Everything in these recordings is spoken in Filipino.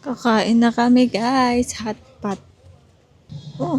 Kakain na kami guys, hot pot. Oh,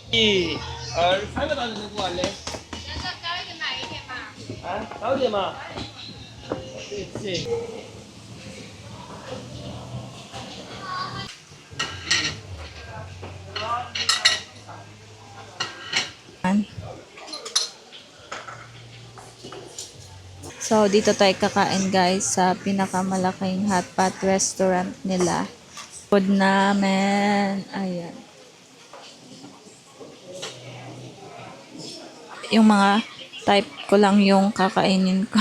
3个岛能过完嘞？啊，早一点嘛。对。so dito tayo kakain guys sa pinakamalaking hot pot restaurant nila. Food namin, ayan. Yung mga type ko lang yung kakainin ko.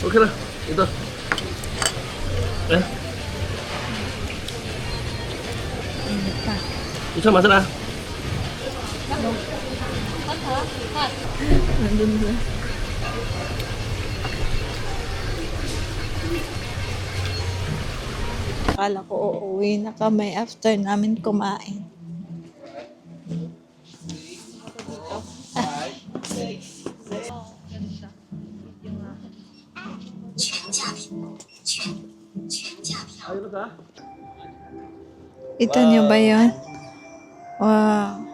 OK 了，有的。来， Init pa. 你穿马上来。 Nandun ba? Akala ko uuwi na kami after namin kumain. Ito niyo ba yun? Wow.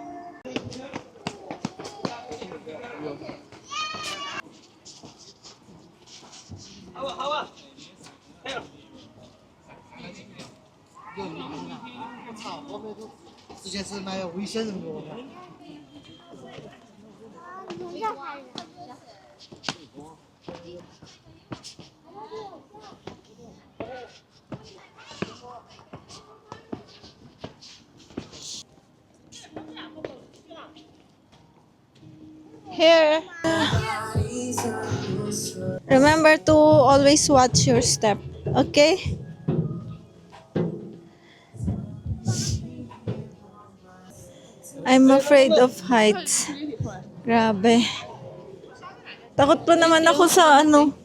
Here. Remember to always watch your step, okay? I'm afraid of heights. Grabe. Takot pa naman ako sa ano.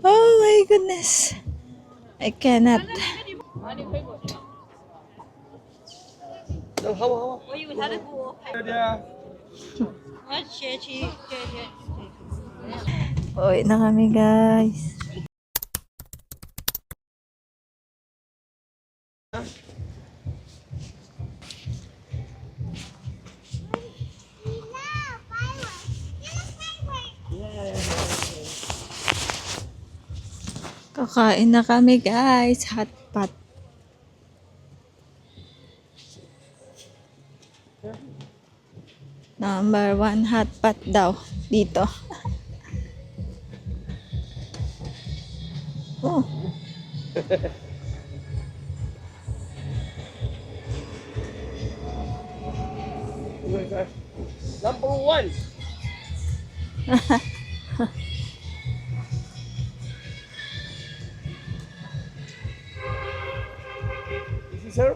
Oh my goodness. I cannot. 好不好？我以为他的锅，对对。我要切去，对。 Uwi na kami guys. Kakain na kami guys, hot pot. Number 1 hot pot daw dito. Oh. Number 1. Is it sir?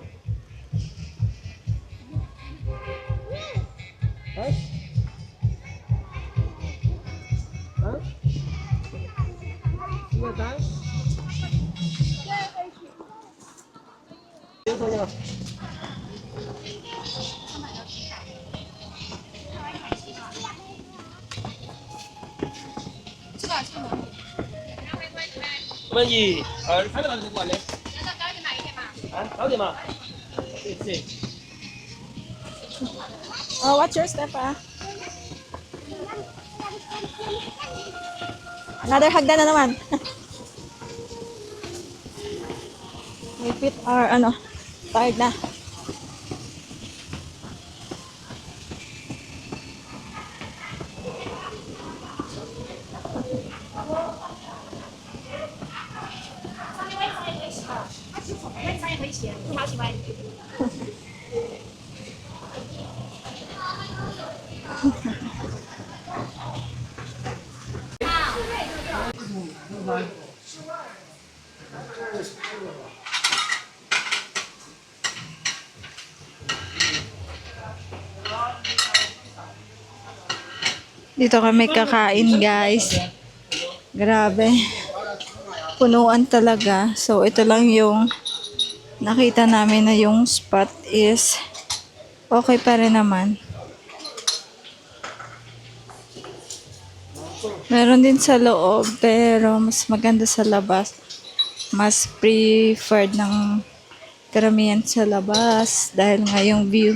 Huh? Huh? 这个单？别说了。 我们3个岛能过完嘞？啊，早点嘛。对。 Oh, what's your step ah? Another hagdan na naman. My feet are tired na. Dito kami kakain guys. Grabe. Punuan talaga. So ito lang yung nakita namin na yung spot is okay pa rin naman. Meron din sa loob, pero mas maganda sa labas. Mas preferred ng karamihan sa labas dahil nga yung view.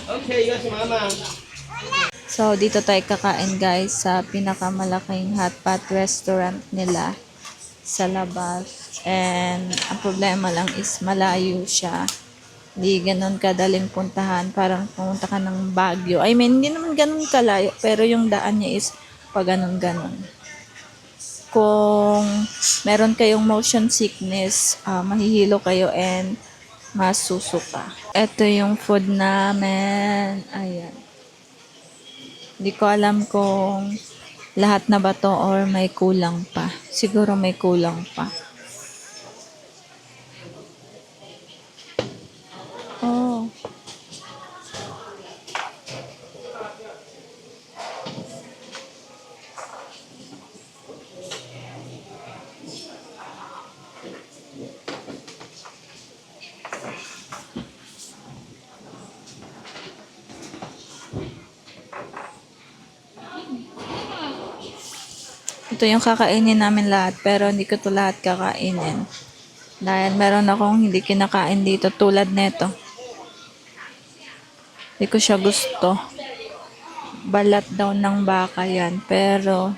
Okay, yun si mama. So, dito tayo kakain guys sa pinakamalaking hotpot restaurant nila sa labas. And ang problema lang is malayo siya. Hindi ganun kadaling puntahan. Parang pumunta ka ng Baguio. I mean, hindi naman ganun kalayo. Pero yung daan niya is pag ganun-ganun. Kung meron kayong motion sickness, mahihilo kayo and masusuka. Ito yung food namin. Ayan. Hindi ko alam kung lahat na ba to or may kulang pa. Siguro may kulang pa. Oh. Ito yung kakainin namin lahat, pero hindi ko to lahat kakainin. Dahil meron akong hindi kinakain dito tulad neto. Hindi ko siya gusto. Balat daw ng baka yan, pero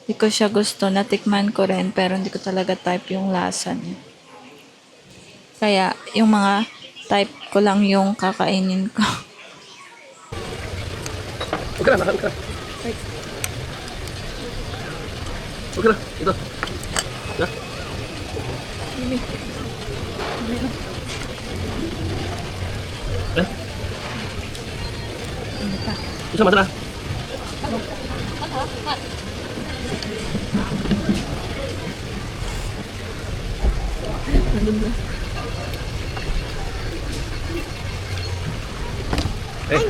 hindi ko siya gusto. Natikman ko rin, pero hindi ko talaga type yung lasa niya. Kaya, yung mga type ko lang yung kakainin ko. Okay na, makan ka. Okay na, ito. Ya. Eh? Isa masana. Eh.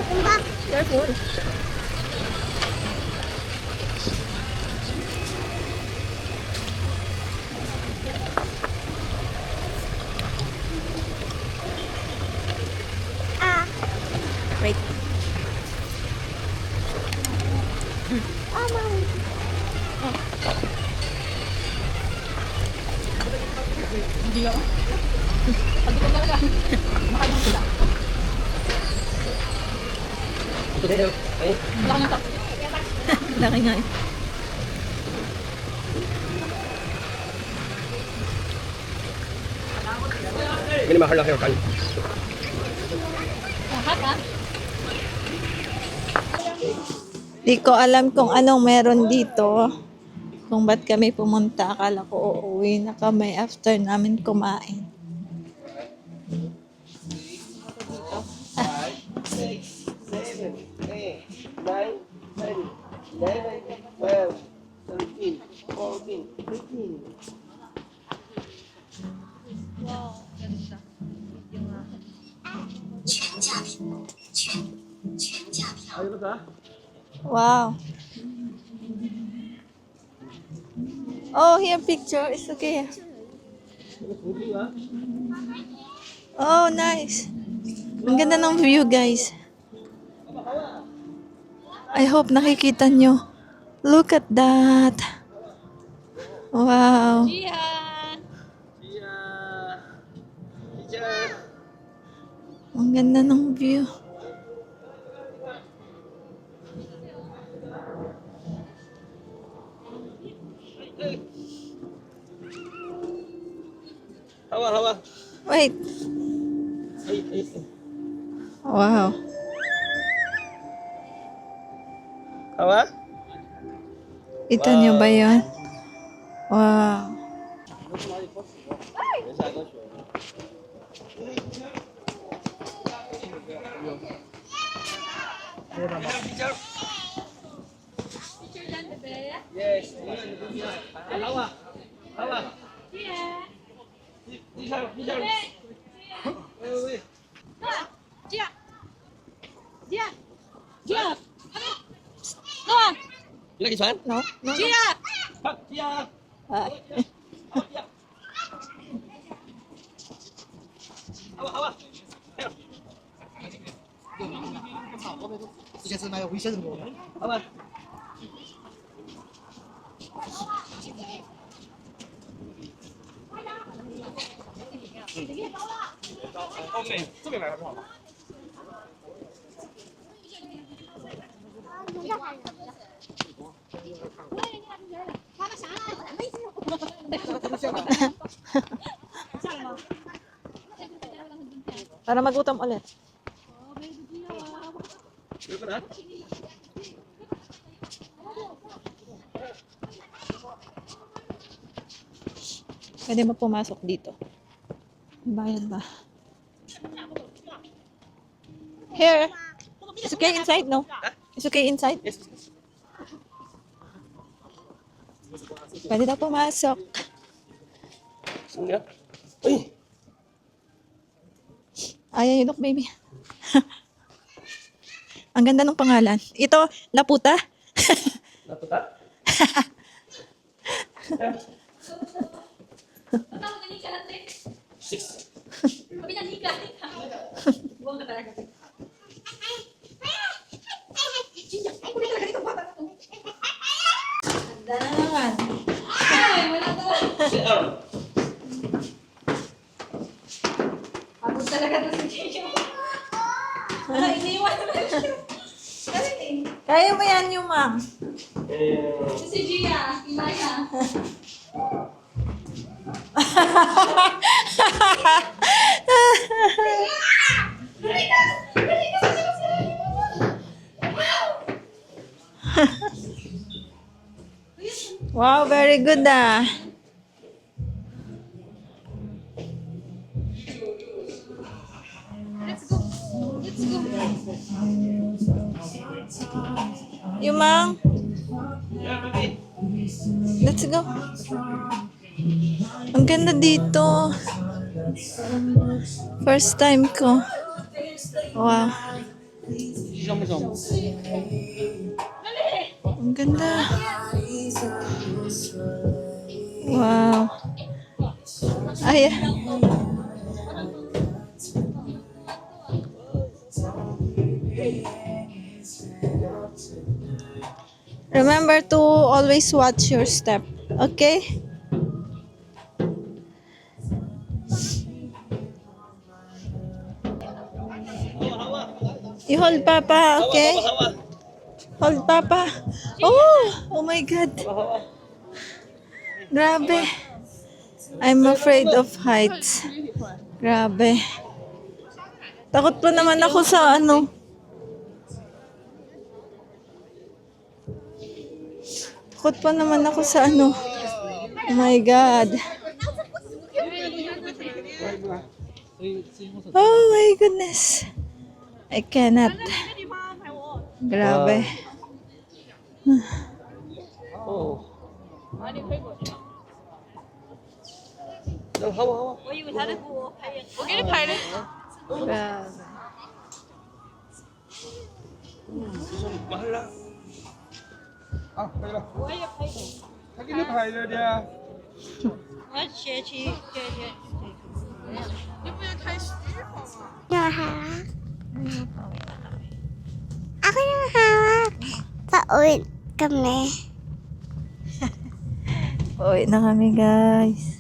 Wait. Ito din. Eh. Laki nga eh. Ini mahal lah kan. Di ko alam kung anong meron dito. Kung ba't kami pumunta. Akala ko uuwi na kami after namin kumain. 6, 7, 8, 9, 10, 11, 12, 13, 14, 15. Wow, ganda. Ayun ba? Wow. Oh, here picture. It's okay. Oh, nice. Ang ganda ng view, guys. I hope nakikita nyo. Look at that. Wow. Jihan! Iya. Iya. Ang ganda ng view. Hawa, hawa. Wait. Ay, ay, ay. Wow. Hawa? Kita nyo ba yun? Wow. Yes. Hawa. Hawa. Picture, picture. Wait, wait. Jihan! Jihan! Jihan! Come on! You like this one? No? No? Jihan! Yeah. Ah. Hawa, hawa. 之前是买危险人物的。好吧。哦，对，这边来的不好吧？Para magutom ulit.有个人。 Pwede ba pumasok dito? Bayad ba? Here. It's okay inside, no? It's okay inside? Yes. Pwede daw pumasok. Sino? Uy! Ay, look, baby. Ang ganda ng pangalan. Ito, Laputa. Laputa? Six. Ganda na naman. Sit down. Pagod talaga to si Gio. Wala, iniwan na siya. Kaya mo yan yung ma'am. Si Gia, Ilaya. Wow, very good ah. Let's go. Let's go. Yung ma'am. Yeah, baby. Let's go. Ang ganda dito. First time ko. Wow. Ang ganda. Wow. Ay. Remember to always watch your step. Okay? You hold Papa, okay? Hold Papa. Oh my God. Grabe. I'm afraid of heights. Grabe. Takot pa naman ako sa ano. Takot pa naman ako sa ano. Oh my God. Oh my goodness. I cannot. Grabe. Oh. 好啊好啊。我以为他在给我拍眼，我给你拍的。 Grabe. 完了。啊，可以了，我也拍的。他给你拍着的。我学去学。你不要太虚晃嘛。 Hawak. Ako yung hawak. Pauwi kami. Uwi na kami guys.